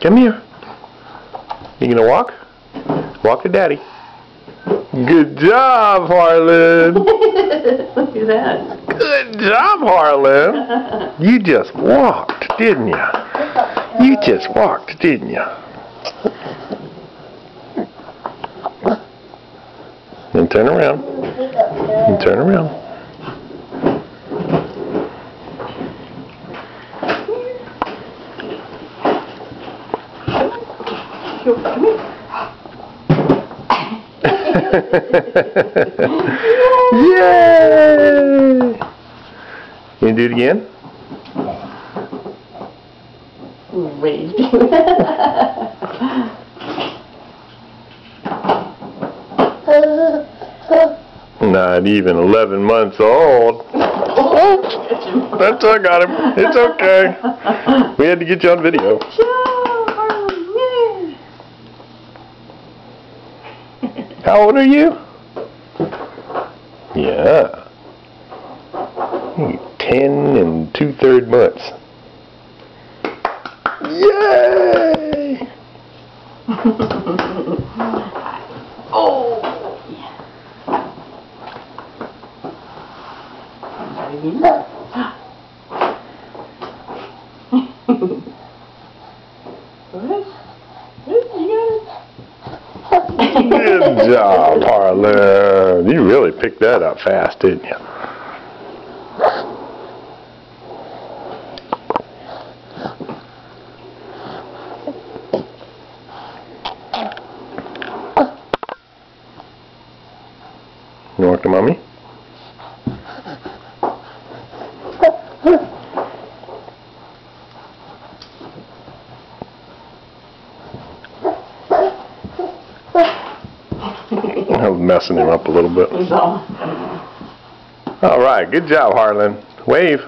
Come here. You gonna walk? Walk to Daddy. Good job, Harlan. Look at that. Good job, Harlan. You just walked, didn't you? You just walked, didn't you? And turn around. And turn around. Come here. Yay! You do it again? Wait. Not even 11 months old. Oh, that's I got him. It's okay. We had to get you on video. How old are you? Yeah. 10 and 2/3 months. Yay! Oh! Good job, Harlan. You really picked that up fast, didn't you? You want to Mommy? I was messing him up a little bit. All right, good job, Harlan. Wave.